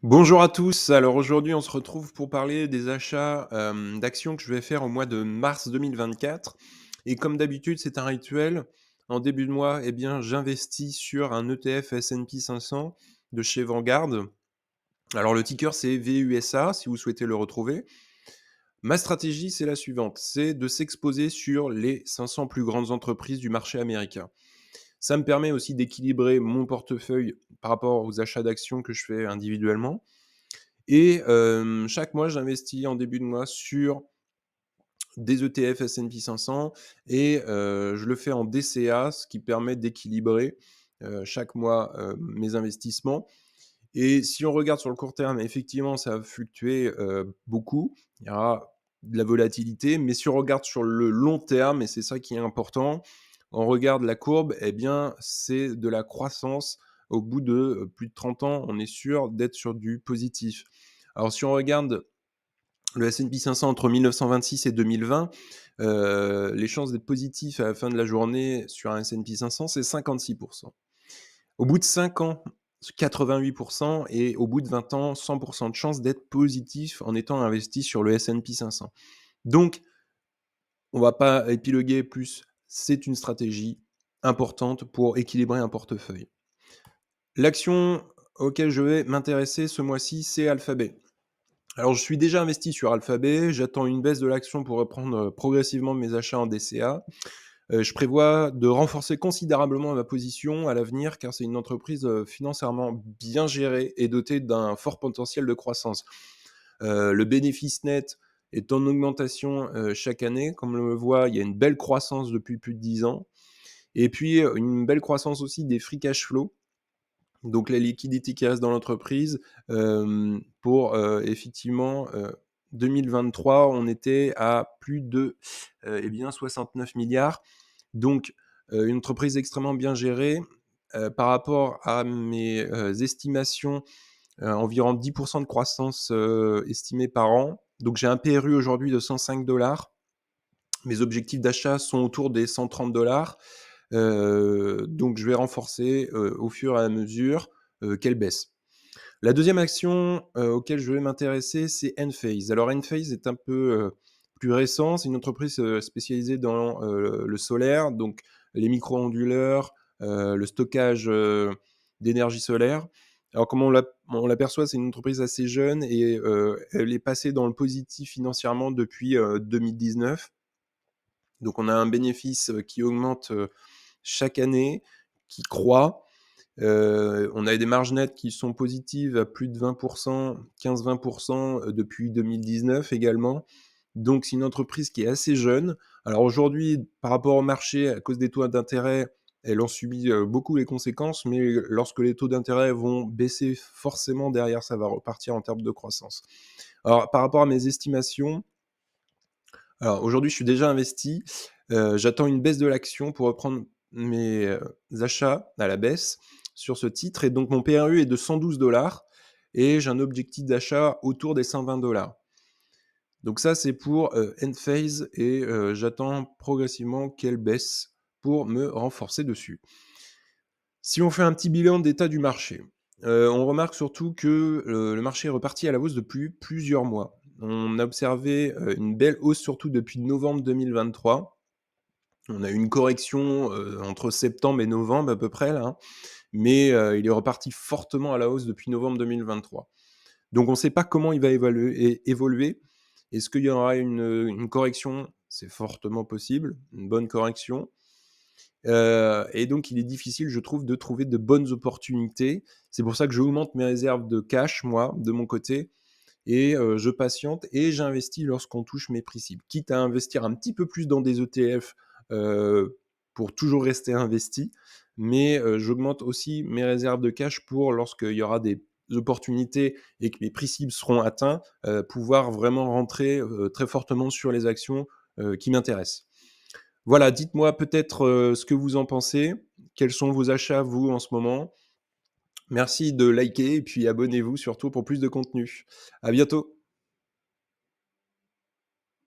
Bonjour à tous. Alors aujourd'hui, on se retrouve pour parler des achats, d'actions que je vais faire au mois de mars 2024 et comme d'habitude, c'est un rituel. En début de mois, eh bien, j'investis sur un ETF S&P 500 de chez Vanguard. Alors le ticker, c'est VUSA si vous souhaitez le retrouver. Ma stratégie, c'est la suivante, c'est de s'exposer sur les 500 plus grandes entreprises du marché américain. Ça me permet aussi d'équilibrer mon portefeuille par rapport aux achats d'actions que je fais individuellement et chaque mois, j'investis en début de mois sur des ETF S&P 500 et je le fais en DCA, ce qui permet d'équilibrer, chaque mois, mes investissements et si on regarde sur le court terme, effectivement, ça va fluctuer, beaucoup. Il y aura de la volatilité, mais si on regarde sur le long terme et c'est ça qui est important, on regarde la courbe, eh bien, c'est de la croissance. Au bout de, plus de 30 ans, on est sûr d'être sur du positif. Alors si on regarde le S&P 500 entre 1926 et 2020, les chances d'être positif à la fin de la journée sur un S&P 500, c'est 56. Au bout de 5 ans, 88 et au bout de 20 ans, 100 de chances d'être positif en étant investi sur le S&P 500. Donc, on va pas épiloguer plus, c'est une stratégie importante pour équilibrer un portefeuille. L'action auquel je vais m'intéresser ce mois-ci, c'est Alphabet. Alors, je suis déjà investi sur Alphabet, j'attends une baisse de l'action pour reprendre, progressivement mes achats en DCA. Je prévois de renforcer considérablement ma position à l'avenir, car c'est une entreprise, financièrement bien gérée et dotée d'un fort potentiel de croissance. Le bénéfice net est en augmentation, chaque année. Comme on le voit, il y a une belle croissance depuis plus de 10 ans et puis, une belle croissance aussi des free cash flow, donc la liquidité qui reste dans l'entreprise, pour, effectivement, 2023, on était à plus de, eh bien 69 milliards. Donc, une entreprise extrêmement bien gérée, par rapport à mes, estimations, environ 10 de croissance, estimée par an. Donc j'ai un PRU aujourd'hui de 105. Mes objectifs d'achat sont autour des 130. Donc je vais renforcer, au fur et à mesure, qu'elle baisse. La deuxième action, auquel je vais m'intéresser, c'est Enphase. Alors Enphase est un peu, plus récent. C'est une entreprise, spécialisée dans, le solaire, donc les micro-onduleurs, le stockage, d'énergie solaire. Alors comment on l'aperçoit, c'est une entreprise assez jeune et elle est passée dans le positif financièrement depuis, 2019. Donc on a un bénéfice, qui augmente, chaque année, qui croît. On a des marges nettes qui sont positives à plus de 20 15-20 depuis 2019 également. Donc c'est une entreprise qui est assez jeune. Alors aujourd'hui, par rapport au marché, à cause des taux d'intérêt, elle en subit, beaucoup les conséquences, mais lorsque les taux d'intérêt vont baisser, forcément derrière ça va repartir en termes de croissance. Alors par rapport à mes estimations, alors aujourd'hui je suis déjà investi, j'attends une baisse de l'action pour reprendre mes, achats à la baisse sur ce titre et donc mon PRU est de 112 et j'ai un objectif d'achat autour des 120. Donc ça, c'est pour, Enphase et j'attends progressivement qu'elle baisse pour me renforcer dessus. Si on fait un petit bilan d'état du marché, on remarque surtout que, le marché est reparti à la hausse depuis plusieurs mois. On a observé, une belle hausse surtout depuis novembre 2023. On a eu une correction, entre septembre et novembre à peu près là, hein, mais il est reparti fortement à la hausse depuis novembre 2023. Donc on ne sait pas comment il va évoluer. Est-ce qu'il y aura une correction? C'est fortement possible, une bonne correction. Et donc il est difficile, je trouve, de trouver de bonnes opportunités. C'est pour ça que j'augmente mes réserves de cash, moi, de mon côté et je patiente et j'investis lorsqu'on touche mes prix cibles. Quitte à investir un petit peu plus dans des ETF, pour toujours rester investi, mais j'augmente aussi mes réserves de cash pour lorsqu'il y aura des opportunités et que mes prix cibles seront atteints, pouvoir vraiment rentrer, très fortement sur les actions, qui m'intéressent. Voilà, dites-moi peut-être, ce que vous en pensez. Quels sont vos achats, vous, en ce moment? Merci de liker et puis abonnez-vous surtout pour plus de contenu. À bientôt.